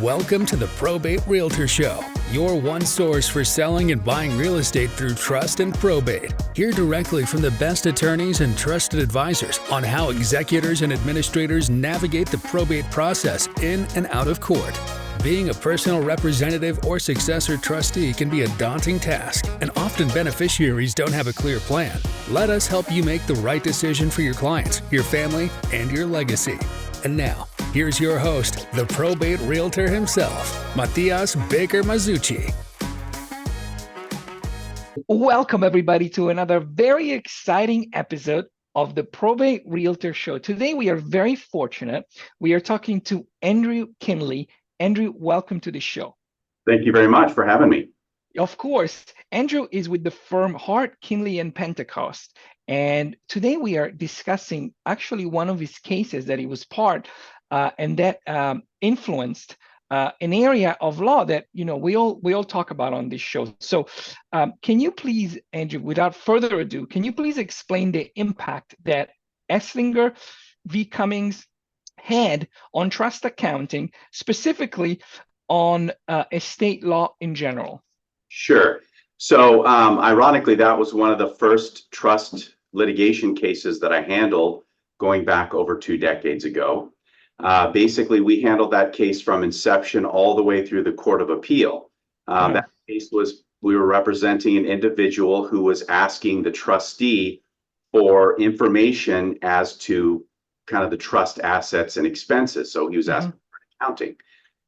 Welcome to the Probate Realtor Show, your one source for selling and buying real estate through trust and probate. Hear directly from the best attorneys and trusted advisors on how executors and administrators navigate the probate process in and out of court. Being a personal representative or successor trustee can be a daunting task, and often beneficiaries don't have a clear plan. Let us help you make the right decision for your clients, your family, and your legacy. And now, here's your host, the probate realtor himself, Matias Baker Masucci. Welcome, everybody, to another very exciting episode of the Probate Realtor Show. Today, we are very fortunate. We are talking to Andrew Kienle. Andrew, welcome to the show. Thank you very much for having me. Of course. Andrew is with the firm Hart, Kienle, and Pentecost. And today we are discussing actually one of his cases that he was part and that influenced an area of law that we all talk about on this show. So can you please, Andrew, without further ado, can you please explain the impact that Esslinger v. Cummings had on trust accounting, specifically on estate law in general? Sure. So ironically, that was one of the first trust litigation cases that I handled going back over 2 decades ago. Basically, we handled that case from inception all the way through the Court of Appeal. That case was, we were representing an individual who was asking the trustee for information as to kind of the trust assets and expenses. So he was asking for accounting,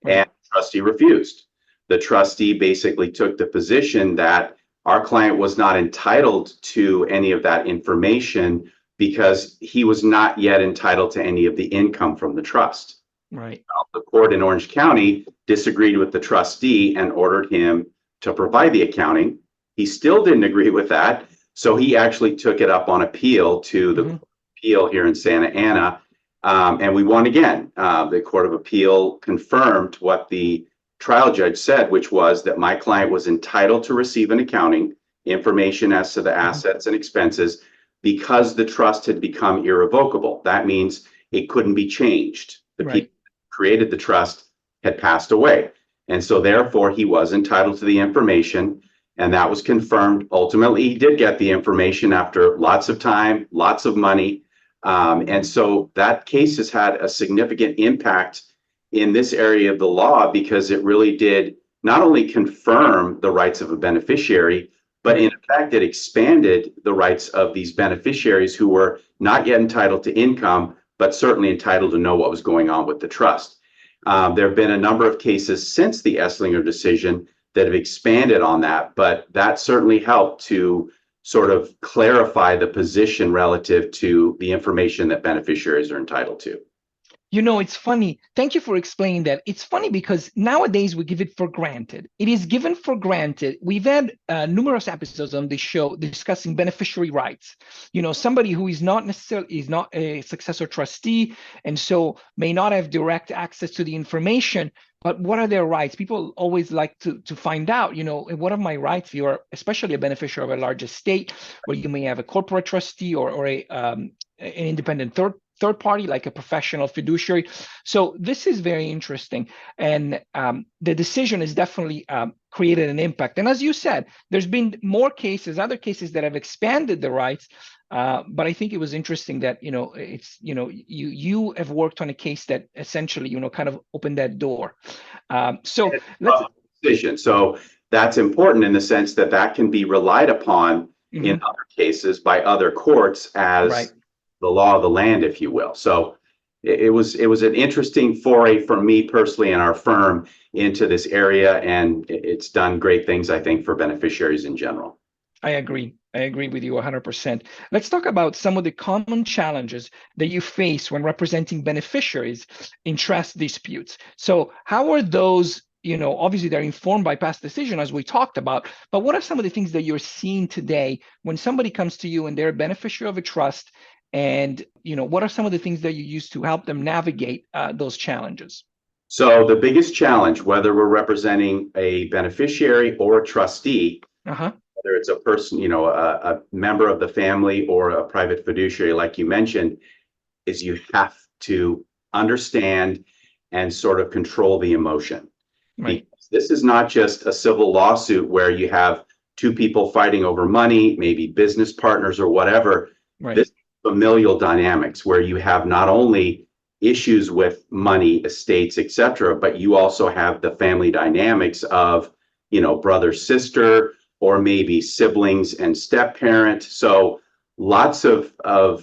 and the trustee refused. The trustee basically took the position that our client was not entitled to any of that information because he was not yet entitled to any of the income from the trust. Right. The court in Orange County disagreed with the trustee and ordered him to provide the accounting. He still didn't agree with that, so he actually took it up on appeal to the appeal here in Santa Ana, and we won again. The Court of Appeal confirmed what the trial judge said, which was that my client was entitled to receive an accounting information as to the assets and expenses because the trust had become irrevocable. That means it couldn't be changed. The people who created the trust had passed away. And so therefore he was entitled to the information, and that was confirmed. Ultimately, he did get the information after lots of time, lots of money. And so that case has had a significant impact in this area of the law because it really did not only confirm the rights of a beneficiary, but in effect, it expanded the rights of these beneficiaries who were not yet entitled to income, but certainly entitled to know what was going on with the trust. There have been a number of cases since the Esslinger decision that have expanded on that, but that certainly helped to sort of clarify the position relative to the information that beneficiaries are entitled to. It's funny. Thank you for explaining that. It's funny because nowadays we give it for granted. It is given for granted. We've had numerous episodes on this show discussing beneficiary rights. Somebody who is not a successor trustee and so may not have direct access to the information. But what are their rights? People always like to find out, what are my rights? You are especially a beneficiary of a large estate where you may have a corporate trustee or an independent third party, like a professional fiduciary. So this is very interesting. And the decision has definitely created an impact. And as you said, there's been more cases, other cases that have expanded the rights. But I think it was interesting that, you have worked on a case that essentially, kind of opened that door. So that's important in the sense that that can be relied upon in other cases by other courts as the law of the land, if you will. So it was an interesting foray for me personally and our firm into this area, and it's done great things, I think, for beneficiaries in general. I agree with you 100%. Let's talk about some of the common challenges that you face when representing beneficiaries in trust disputes. So how are those, obviously they're informed by past decision, as we talked about, but what are some of the things that you're seeing today when somebody comes to you and they're a beneficiary of a trust? And, what are some of the things that you use to help them navigate those challenges? So the biggest challenge, whether we're representing a beneficiary or a trustee, whether it's a person, a member of the family or a private fiduciary, like you mentioned, is you have to understand and sort of control the emotion. Right. Because this is not just a civil lawsuit where you have two people fighting over money, maybe business partners or whatever. Right. This familial dynamics where you have not only issues with money, estates, etc., but you also have the family dynamics of, brother, sister, or maybe siblings and step parent. So lots of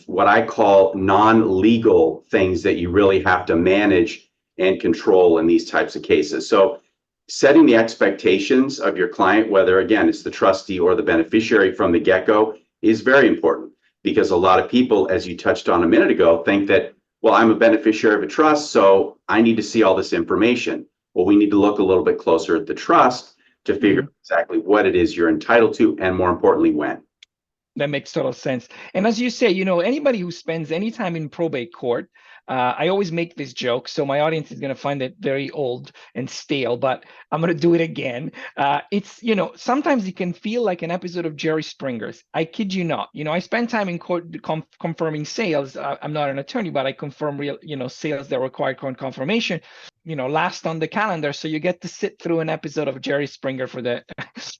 what I call non-legal things that you really have to manage and control in these types of cases. So setting the expectations of your client, whether again it's the trustee or the beneficiary from the get-go, is very important, because a lot of people, as you touched on a minute ago, think that, well, I'm a beneficiary of a trust, so I need to see all this information. Well, we need to look a little bit closer at the trust to figure out exactly what it is you're entitled to, and more importantly, when. That makes total sense. And as you say, anybody who spends any time in probate court, I always make this joke, so my audience is going to find it very old and stale, but I'm going to do it again. It's, sometimes it can feel like an episode of Jerry Springer's. I kid you not. I spend time in court confirming sales. I'm not an attorney, but I confirm real, sales that require court confirmation. Last on the calendar, so you get to sit through an episode of Jerry Springer for the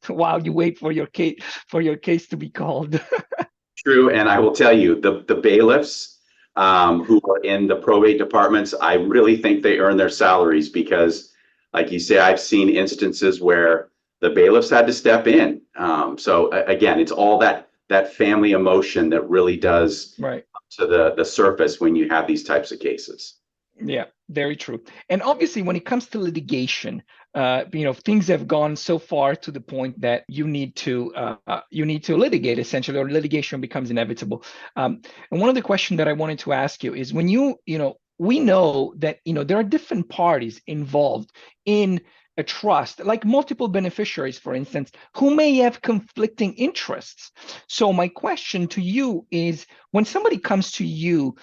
while you wait for your case to be called. True, and I will tell you, the bailiffs who are in the probate departments, I really think they earn their salaries, because, like you say, I've seen instances where the bailiffs had to step in. So again, it's all that family emotion that really does right to the surface when you have these types of cases. Yeah, very true. And obviously, when it comes to litigation, things have gone so far to the point that you need to litigate, essentially, or litigation becomes inevitable. And one of the questions that I wanted to ask you is, when we know that there are different parties involved in a trust, like multiple beneficiaries, for instance, who may have conflicting interests. So my question to you is, when somebody comes to you,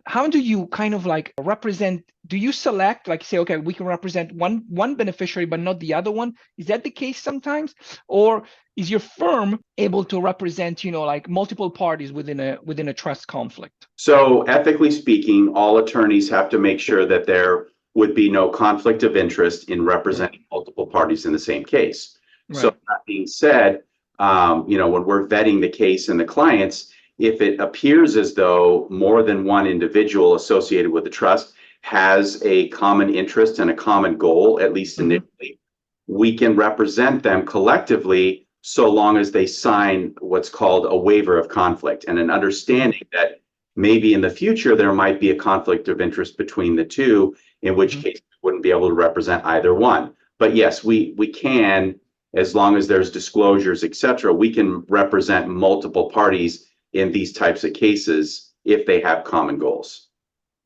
how do you kind of like represent? Do you select, like, say, okay, we can represent one beneficiary but not the other one? Is that the case sometimes, or is your firm able to represent, like multiple parties within a trust conflict? So ethically speaking, all attorneys have to make sure that there would be no conflict of interest in representing multiple parties in the same case. Right. So that being said, when we're vetting the case and the clients, if it appears as though more than one individual associated with the trust has a common interest and a common goal, at least initially, we can represent them collectively, so long as they sign what's called a waiver of conflict, and an understanding that maybe in the future there might be a conflict of interest between the two, in which case we wouldn't be able to represent either one. But yes, we can, as long as there's disclosures, etc., we can represent multiple parties in these types of cases if they have common goals.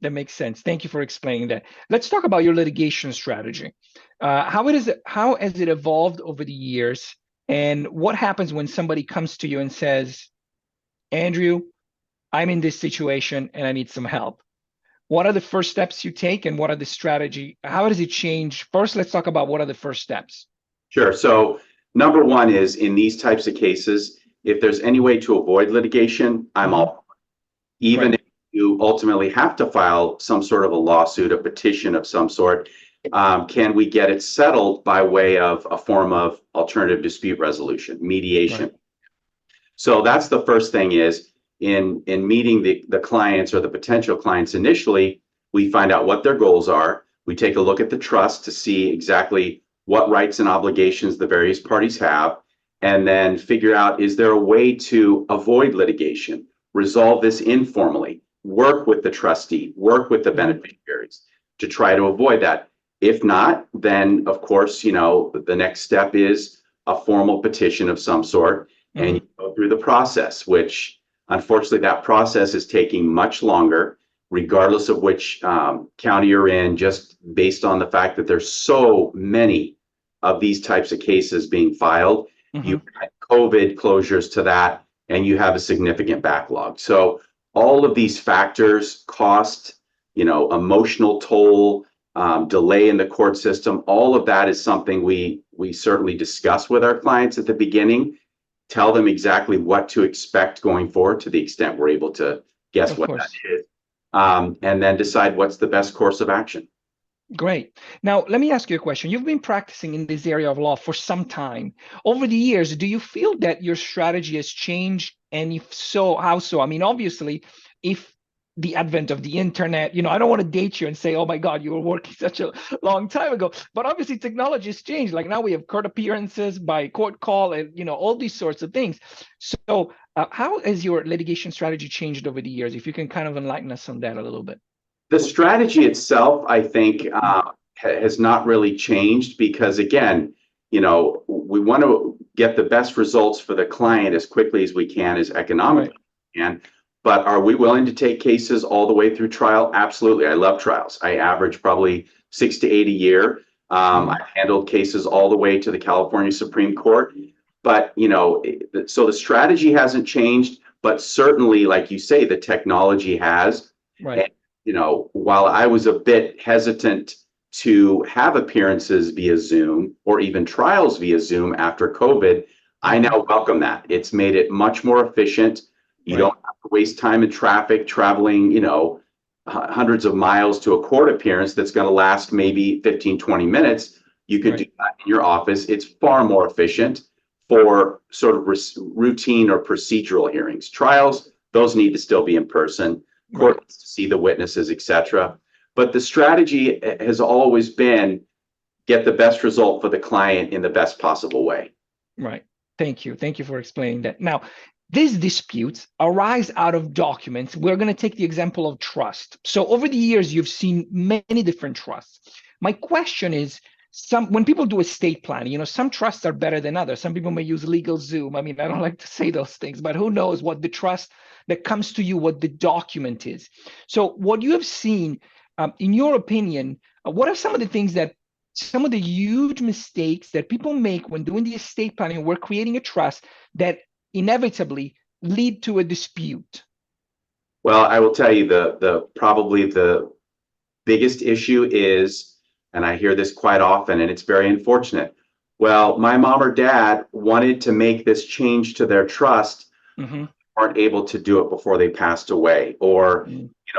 That makes sense. Thank you for explaining that. Let's talk about your litigation strategy. How has it evolved over the years, and what happens when somebody comes to you and says, Andrew, I'm in this situation and I need some help? What are the first steps you take, and what are the strategy? How does it change? First, let's talk about what are the first steps. Sure. So number one is, in these types of cases, if there's any way to avoid litigation, I'm all for it. Even if you ultimately have to file some sort of a lawsuit, a petition of some sort, can we get it settled by way of a form of alternative dispute resolution, mediation? Right. So that's the first thing, is in meeting the clients or the potential clients initially, we find out what their goals are. We take a look at the trust to see exactly what rights and obligations the various parties have, and then figure out, is there a way to avoid litigation, resolve this informally, work with the trustee, work with the beneficiaries to try to avoid that. If not, then of course, the next step is a formal petition of some sort, and you go through the process, which unfortunately that process is taking much longer, regardless of which county you're in, just based on the fact that there's so many of these types of cases being filed. You had COVID closures to that, and you have a significant backlog. So all of these factors, cost, emotional toll, delay in the court system, all of that is something we certainly discuss with our clients at the beginning, tell them exactly what to expect going forward to the extent we're able to guess what that is, and then decide what's the best course of action. Great. Now, let me ask you a question. You've been practicing in this area of law for some time. Over the years, do you feel that your strategy has changed? And if so, how so? I mean, obviously, if the advent of the internet, I don't want to date you and say, oh my God, you were working such a long time ago. But obviously, technology has changed. Like now we have court appearances by court call and, all these sorts of things. So how has your litigation strategy changed over the years? If you can kind of enlighten us on that a little bit. The strategy itself, I think, has not really changed because, again, we want to get the best results for the client as quickly as we can, as economically we can. But are we willing to take cases all the way through trial? Absolutely. I love trials. I average probably 6 to 8 a year. I've handled cases all the way to the California Supreme Court. But, so the strategy hasn't changed, but certainly, like you say, the technology has. Right. And, while I was a bit hesitant to have appearances via Zoom or even trials via Zoom after COVID, I now welcome that. It's made it much more efficient. You don't have to waste time in traffic traveling, hundreds of miles to a court appearance that's going to last maybe 15, 20 minutes. You could do that in your office. It's far more efficient for sort of routine or procedural hearings. Trials, those need to still be in person. Court needs to see the witnesses, etc. But the strategy has always been get the best result for the client in the best possible way. Right. Thank you. Thank you for explaining that. Now, these disputes arise out of documents. We're going to take the example of trust. So over the years, you've seen many different trusts. My question is, when people do estate planning, some trusts are better than others. Some people may use LegalZoom. I mean, I don't like to say those things, but who knows what the trust that comes to you, what the document is. So what you have seen, in your opinion, what are some of the things some of the huge mistakes that people make when doing the estate planning, we're creating a trust that inevitably lead to a dispute? Well, I will tell you probably the biggest issue is, and I hear this quite often, and it's very unfortunate. Well, my mom or dad wanted to make this change to their trust, weren't able to do it before they passed away, or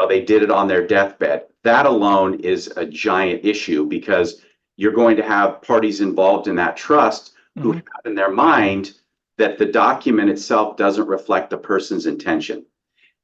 they did it on their deathbed. That alone is a giant issue because you're going to have parties involved in that trust who have in their mind that the document itself doesn't reflect the person's intention.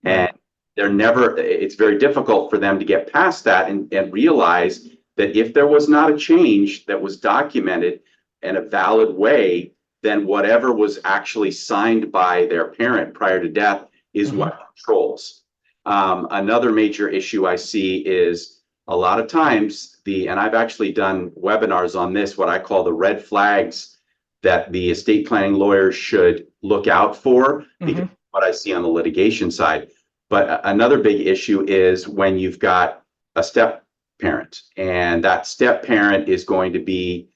And it's very difficult for them to get past that and realize that if there was not a change that was documented in a valid way, then whatever was actually signed by their parent prior to death is what controls. Another major issue I see is a lot of times and I've actually done webinars on this, what I call the red flags that the estate planning lawyers should look out for, because what I see on the litigation side. But another big issue is when you've got a step parent, and that step parent is going to be,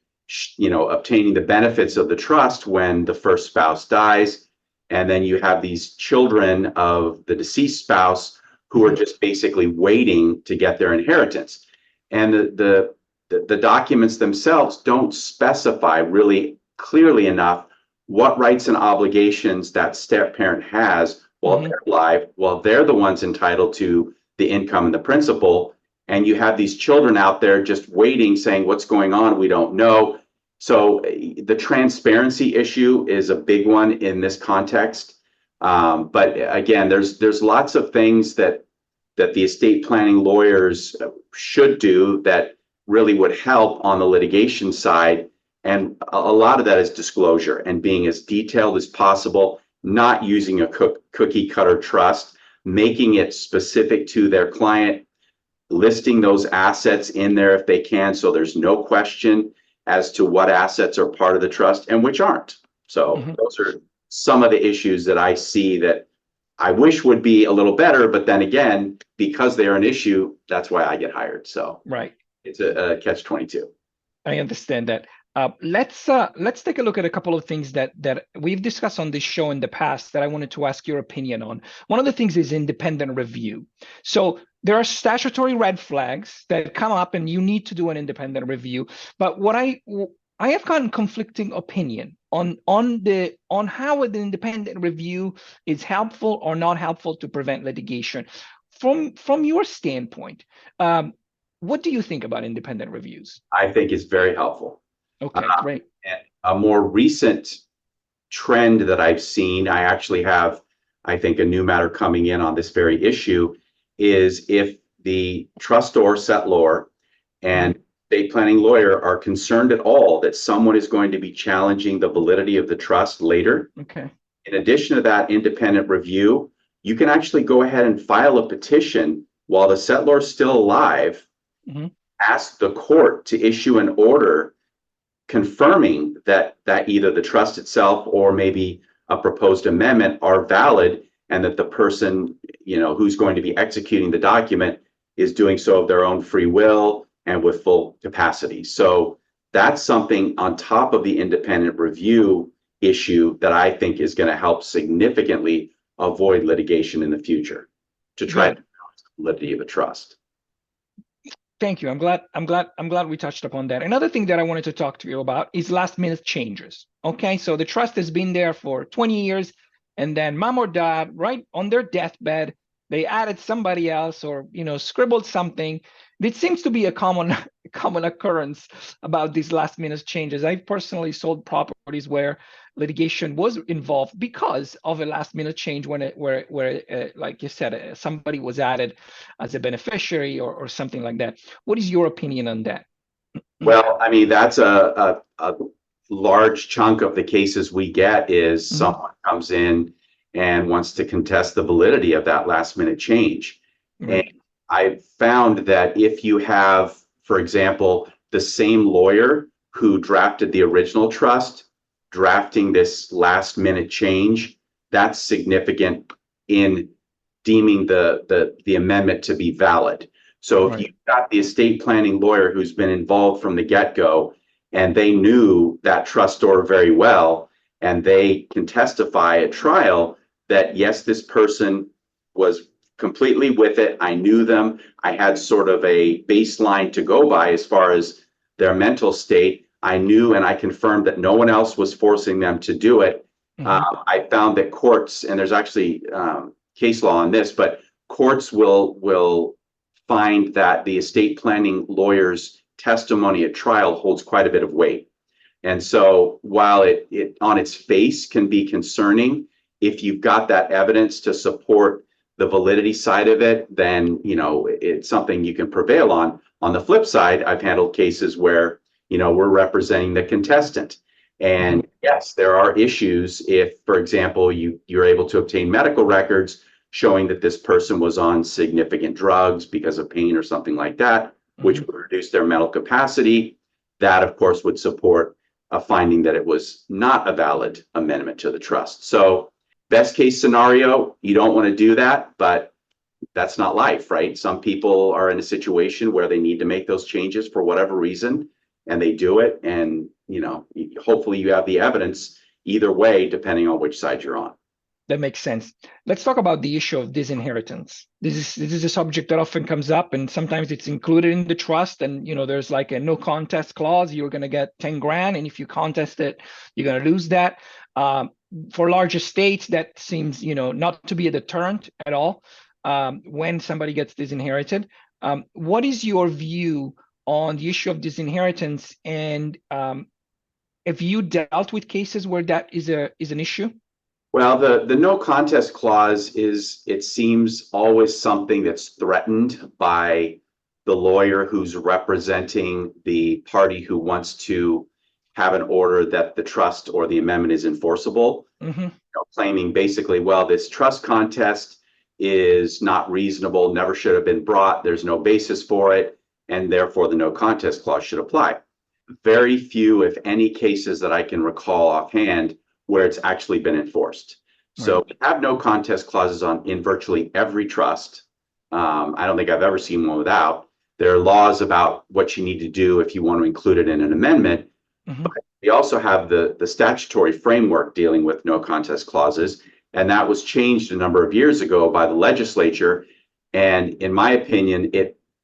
obtaining the benefits of the trust when the first spouse dies. And then you have these children of the deceased spouse who are just basically waiting to get their inheritance. And the documents themselves don't specify really clearly enough what rights and obligations that step parent has while they're alive, while they're the ones entitled to the income and the principal. And you have these children out there just waiting, saying, what's going on? We don't know. So the transparency issue is a big one in this context. But again, there's lots of things that the estate planning lawyers should do that really would help on the litigation side. And a lot of that is disclosure and being as detailed as possible, not using a cookie cutter trust, making it specific to their client, listing those assets in there if they can, so there's no question as to what assets are part of the trust and which aren't. So those are some of the issues that I see that I wish would be a little better, but then again, because they're an issue, that's why I get hired. So it's a catch-22. I understand that. Let's take a look at a couple of things that we've discussed on this show in the past that I wanted to ask your opinion on. One of the things is independent review. So there are statutory red flags that come up, and you need to do an independent review. But what I have gotten conflicting opinion on how an independent review is helpful or not helpful to prevent litigation. From your standpoint, What do you think about independent reviews? I think is very helpful. Okay, great. And a more recent trend that I've seen, I actually have, I think, a new matter coming in on this very issue, is if the trustor, settlor, and estate planning lawyer are concerned at all that someone is going to be challenging the validity of the trust later. Okay. In addition to that independent review, you can actually go ahead and file a petition while the settlor is still alive, ask the court to issue an order confirming that either the trust itself or maybe a proposed amendment are valid, and that the person, who's going to be executing the document is doing so of their own free will and with full capacity. So that's something on top of the independent review issue that I think is going to help significantly avoid litigation in the future to try to balance the validity of a trust. Thank you. I'm glad we touched upon that. Another thing that I wanted to talk to you about is last minute changes. Okay, so the trust has been there for 20 years, and then mom or dad, right on their deathbed, they added somebody else or scribbled something. It seems to be a common occurrence about these last minute changes. I've personally sold properties where litigation was involved because of a last minute change where like you said, somebody was added as a beneficiary or something like that. What is your opinion on that? Well, I mean, that's a large chunk of the cases we get is someone comes in and wants to contest the validity of that last minute change. And I found that if you have, for example, the same lawyer who drafted the original trust drafting this last minute change, that's significant in deeming the amendment to be valid. So if you've got the estate planning lawyer who's been involved from the get-go and they knew that trustor very well, and they can testify at trial that yes, this person was completely with it. I knew them. I had sort of a baseline to go by as far as their mental state. I knew and I confirmed that no one else was forcing them to do it. I found that courts, and there's actually case law on this, but courts will find that the estate planning lawyer's testimony at trial holds quite a bit of weight. And so while it on its face can be concerning, if you've got that evidence to support the validity side of it, then it's something you can prevail on. On the flip side, I've handled cases where we're representing the contestant, and yes, there are issues if, for example, you're able to obtain medical records showing that this person was on significant drugs because of pain or something like that, which would reduce their mental capacity. That, of course, would support a finding that it was not a valid amendment to the trust. So best case scenario, you don't want to do that, but that's not life, right? Some people are in a situation where they need to make those changes for whatever reason, and they do it. And, hopefully you have the evidence either way, depending on which side you're on. That makes sense. Let's talk about the issue of disinheritance. This is a subject that often comes up, and sometimes it's included in the trust. And there's like a no contest clause. You're going to get 10 grand, and if you contest it, you're going to lose that. For large estates, that seems not to be a deterrent at all when somebody gets disinherited. What is your view on the issue of disinheritance, and have you dealt with cases where that is an issue? Well, the no contest clause is, it seems, always something that's threatened by the lawyer who's representing the party who wants to have an order that the trust or the amendment is enforceable, claiming basically, well, this trust contest is not reasonable, never should have been brought, there's no basis for it, and therefore the no contest clause should apply. Very few, if any, cases that I can recall offhand where it's actually been enforced. So we have no contest clauses in virtually every trust. I don't think I've ever seen one without. There are laws about what you need to do if you want to include it in an amendment. But we also have the statutory framework dealing with no contest clauses, and that was changed a number of years ago by the legislature. And in my opinion,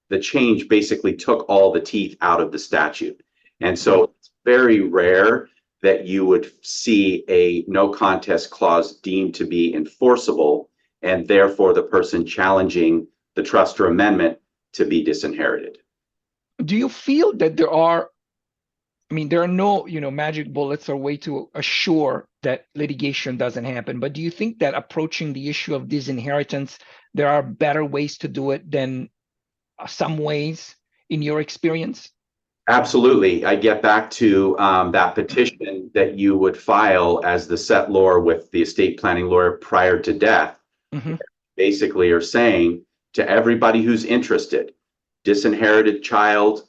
the change basically took all the teeth out of the statute. And so it's very rare that you would see a no contest clause deemed to be enforceable, and therefore the person challenging the trust or amendment to be disinherited. Do you feel that there are no, magic bullets or way to assure that litigation doesn't happen, but do you think that approaching the issue of disinheritance, there are better ways to do it than some ways in your experience? Absolutely. I get back to that petition that you would file as the settlor with the estate planning lawyer prior to death. Mm-hmm. Basically are saying to everybody who's interested, disinherited child,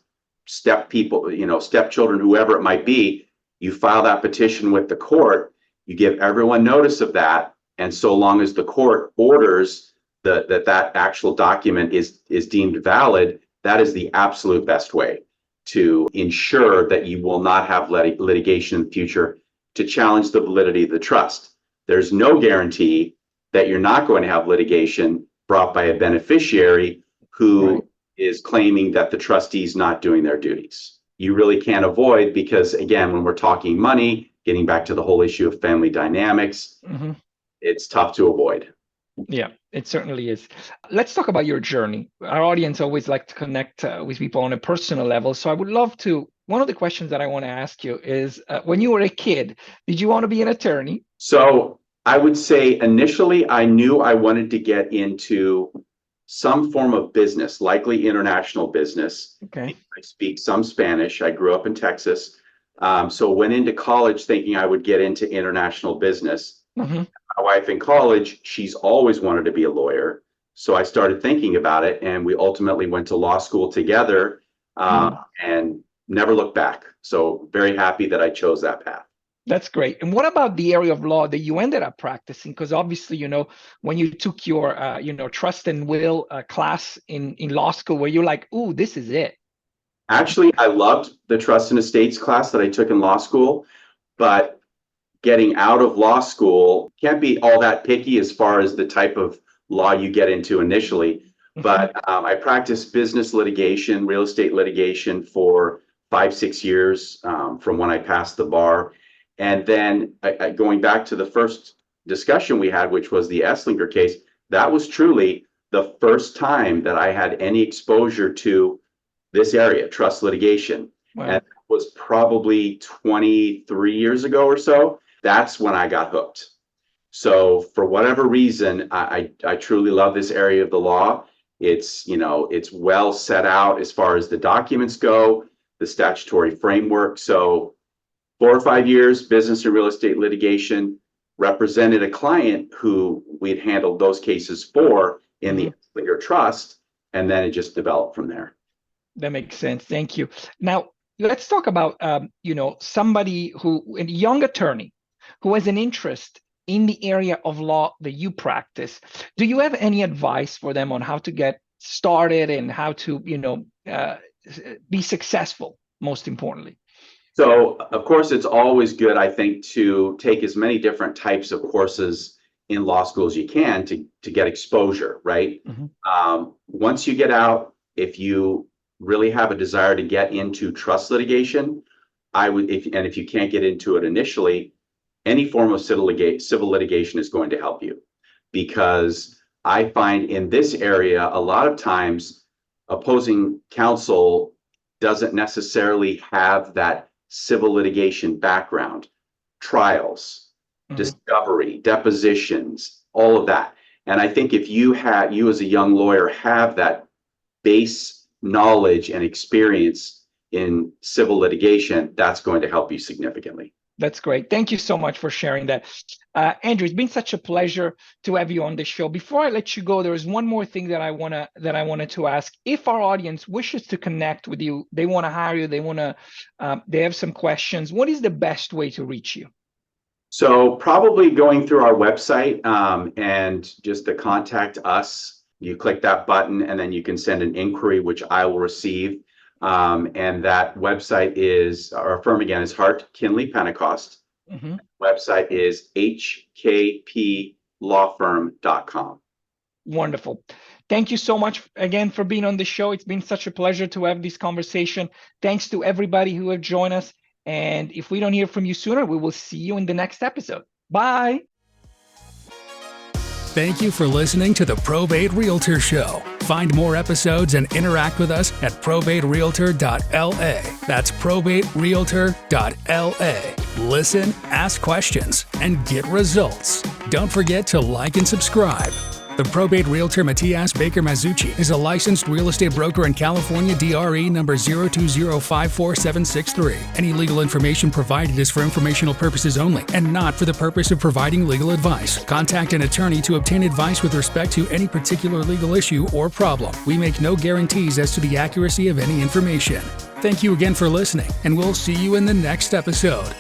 step people, stepchildren, whoever it might be, you file that petition with the court, you give everyone notice of that. And so long as the court orders that actual document is deemed valid, that is the absolute best way to ensure that you will not have litigation in the future to challenge the validity of the trust. There's no guarantee that you're not going to have litigation brought by a beneficiary who is claiming that the trustee is not doing their duties. You really can't avoid, because again, when we're talking money, getting back to the whole issue of family dynamics, it's tough to avoid. Yeah, it certainly is. Let's talk about your journey. Our audience always like to connect with people on a personal level. So I would love to, one of the questions that I want to ask you is, when you were a kid, did you want to be an attorney? So I would say initially I knew I wanted to get into some form of business, likely international business. Okay. I speak some Spanish. I grew up in Texas. So went into college thinking I would get into international business. My wife in college, she's always wanted to be a lawyer. So I started thinking about it, and we ultimately went to law school together and never looked back. So very happy that I chose that path. That's great. And what about the area of law that you ended up practicing? Because obviously, when you took your, trust and will class in law school, where you're like, ooh, this is it. Actually, I loved the trust and estates class that I took in law school, but getting out of law school can't be all that picky as far as the type of law you get into initially. But I practiced business litigation, real estate litigation for 5-6 years from when I passed the bar. And then going back to the first discussion we had, which was the Esslinger case, that was truly the first time that I had any exposure to this area, trust litigation. Wow. And it was probably 23 years ago or so. That's when I got hooked. So for whatever reason, I truly love this area of the law. It's well set out as far as the documents go, the statutory framework. So 4 or 5 years, business and real estate litigation, represented a client who we'd handled those cases for in the Esslinger Trust, and then it just developed from there. That makes sense. Thank you. Now, let's talk about, somebody a young attorney who has an interest in the area of law that you practice. Do you have any advice for them on how to get started and how to, be successful, most importantly? So, of course, it's always good, I think, to take as many different types of courses in law school as you can to get exposure, right? Once you get out, if you really have a desire to get into trust litigation, if you can't get into it initially, any form of civil litigation is going to help you, because I find in this area, a lot of times opposing counsel doesn't necessarily have that civil litigation background, trials, discovery, depositions, all of that. And I think if you as a young lawyer have that base knowledge and experience in civil litigation, that's going to help you significantly. That's great. Thank you so much for sharing that. Andrew, it's been such a pleasure to have you on the show. Before I let you go, there is one more thing that I wanted to ask. If our audience wishes to connect with you, they want to hire you, they have some questions, what is the best way to reach you? So probably going through our website and just to contact us, you click that button and then you can send an inquiry, which I will receive. And that website is, our firm again is Hart Kienle Pentecost. Website is hkplawfirm.com. Wonderful. Thank you so much again for being on the show. It's been such a pleasure to have this conversation. Thanks to everybody who have joined us. And if we don't hear from you sooner, we will see you in the next episode. Bye. Thank you for listening to the Probate Realtor Show. Find more episodes and interact with us at probaterealtor.la. That's probaterealtor.la. Listen, ask questions, and get results. Don't forget to like and subscribe. The Probate Realtor Matias Baker Masucci is a licensed real estate broker in California, DRE number 020544763. Any legal information provided is for informational purposes only and not for the purpose of providing legal advice. Contact an attorney to obtain advice with respect to any particular legal issue or problem. We make no guarantees as to the accuracy of any information. Thank you again for listening, and we'll see you in the next episode.